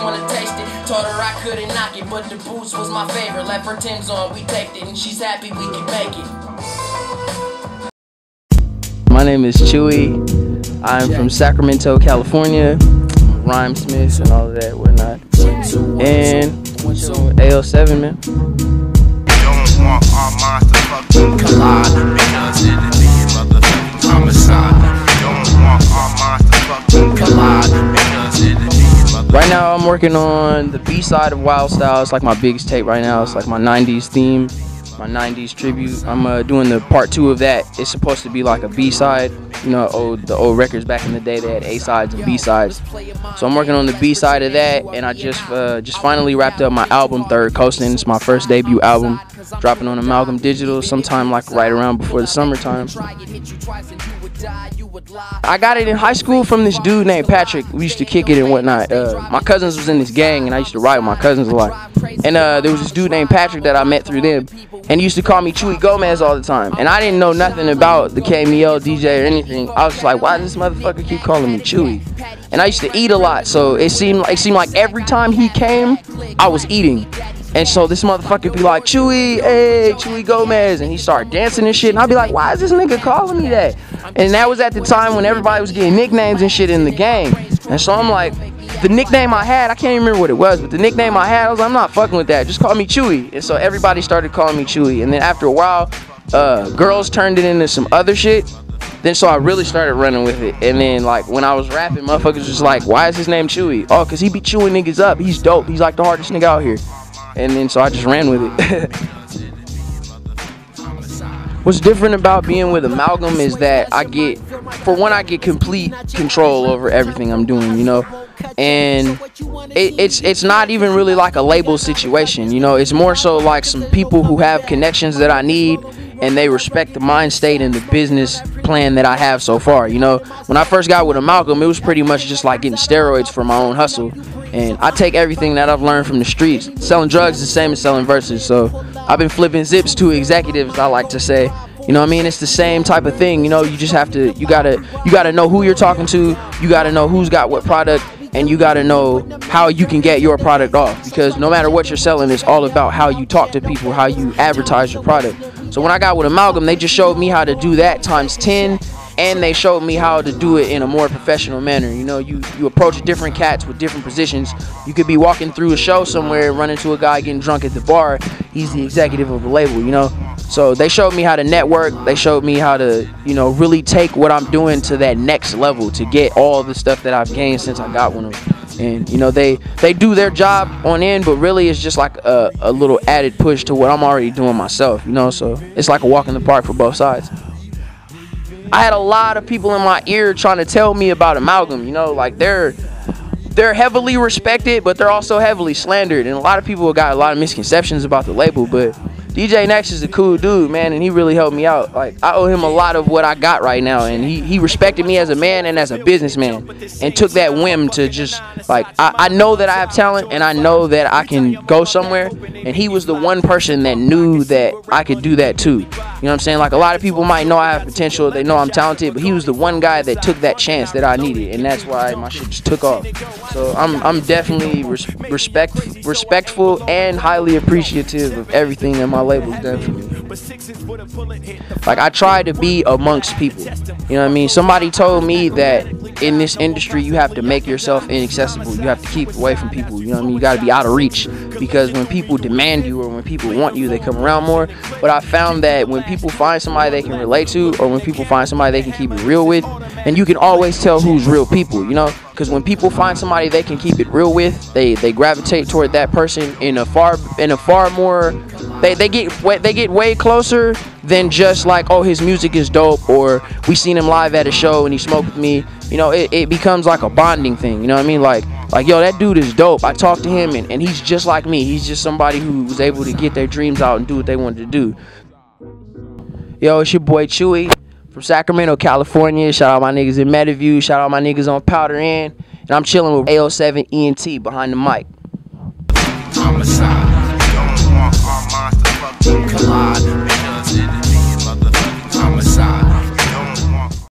wanna taste it. Told her I couldn't knock it, but the boots was my favorite. Left her Tim's on, we taped it, and she's happy we can make it. My name is Chuuwee. I'm from Sacramento, California. Rhymesmith and all of that, whatnot. And AL7, man. Don't want our minds to fucking collide because it'll be a motherfucking homicide. Don't want our minds to fucking collide because it'll be a motherfucking. Right now I'm working on the B side of Wild Style. It's like my biggest tape right now. It's like my 90s theme, my 90s tribute. I'm doing the part 2 of that. It's supposed to be like a B side. You know, the old records back in the day, they had A sides and B sides. So I'm working on the B side of that, and I just finally wrapped up my album, Third Coastin'. It's my first debut album, dropping on Amalgam Digital sometime like right around before the summertime. I got it in high school from this dude named Patrick. We used to kick it and whatnot. My cousins was in this gang, and I used to ride with my cousins a lot. And there was this dude named Patrick that I met through them, and he used to call me Chuuwee Gomez all the time. And I didn't know nothing about the KMEL DJ or anything. I was just like, why does this motherfucker keep calling me Chuuwee? And I used to eat a lot, so it seemed like every time he came, I was eating. And so this motherfucker be like, Chuuwee, hey, Chuuwee Gomez, and he started dancing and shit, and I'd be like, why is this nigga calling me that? And that was at the time when everybody was getting nicknames and shit in the game. And so I'm like, the nickname I had, I can't even remember what it was, but the nickname I had, I was like, I'm not fucking with that, just call me Chuuwee. And so everybody started calling me Chuuwee, and then after a while, girls turned it into some other shit. Then so I really started running with it. And then like when I was rapping, motherfuckers was like, why is his name Chuuwee? Oh, cause he be chewing niggas up. He's dope. He's like the hardest nigga out here. And then so I just ran with it. What's different about being with Amalgam is that I get complete control over everything I'm doing, you know. And it's not even really like a label situation, you know. It's more so like some people who have connections that I need, and they respect the mind state and the business plan that I have so far, you know. When I first got with Amalgam, it was pretty much just like getting steroids for my own hustle. And I take everything that I've learned from the streets. Selling drugs is the same as selling verses. So I've been flipping zips to executives, I like to say. You know what I mean? It's the same type of thing, you know. You just have to, you gotta know who you're talking to. You gotta know who's got what product. And you gotta know how you can get your product off, because no matter what you're selling, it's all about how you talk to people, how you advertise your product. So when I got with Amalgam, they just showed me how to do that times 10, and they showed me how to do it in a more professional manner. You know, you approach different cats with different positions. You could be walking through a show somewhere, run into a guy getting drunk at the bar. He's the executive of a label, you know. So they showed me how to network. They showed me how to, you know, really take what I'm doing to that next level, to get all the stuff that I've gained since I got with them. And, you know, they do their job on end, but really it's just like a little added push to what I'm already doing myself, you know. So it's like a walk in the park for both sides. I had a lot of people in my ear trying to tell me about Amalgam, you know, like they're heavily respected, but they're also heavily slandered, and a lot of people got a lot of misconceptions about the label. But DJ Next is a cool dude, man, and he really helped me out. Like, I owe him a lot of what I got right now, and he respected me as a man and as a businessman, and took that whim to just, like, I know that I have talent, and I know that I can go somewhere, and he was the one person that knew that I could do that too. You know what I'm saying? Like, a lot of people might know I have potential, they know I'm talented, but he was the one guy that took that chance that I needed, and that's why my shit just took off. So I'm definitely respectful and highly appreciative of everything that my label's done for me. Like, I try to be amongst people. You know what I mean? Somebody told me that in this industry you have to make yourself inaccessible. You have to keep away from people. You know what I mean? You got to be out of reach, because when people demand you or when people want you, they come around more. But I found that when people find somebody they can relate to, or when people find somebody they can keep it real with, and you can always tell who's real people, you know? Because when people find somebody they can keep it real with, they gravitate toward that person in a far more, they get way closer than just like, oh, his music is dope, or we seen him live at a show and he smoked with me. You know, it becomes like a bonding thing. You know what I mean? Like yo, that dude is dope. I talked to him and he's just like me. He's just somebody who was able to get their dreams out and do what they wanted to do. Yo, it's your boy Chuuwee from Sacramento, California. Shout out my niggas in Meadowview. Shout out my niggas on Powder Inn. And I'm chilling with AL7 ENT behind the mic. Homicide. Don't want our minds to fucking collide.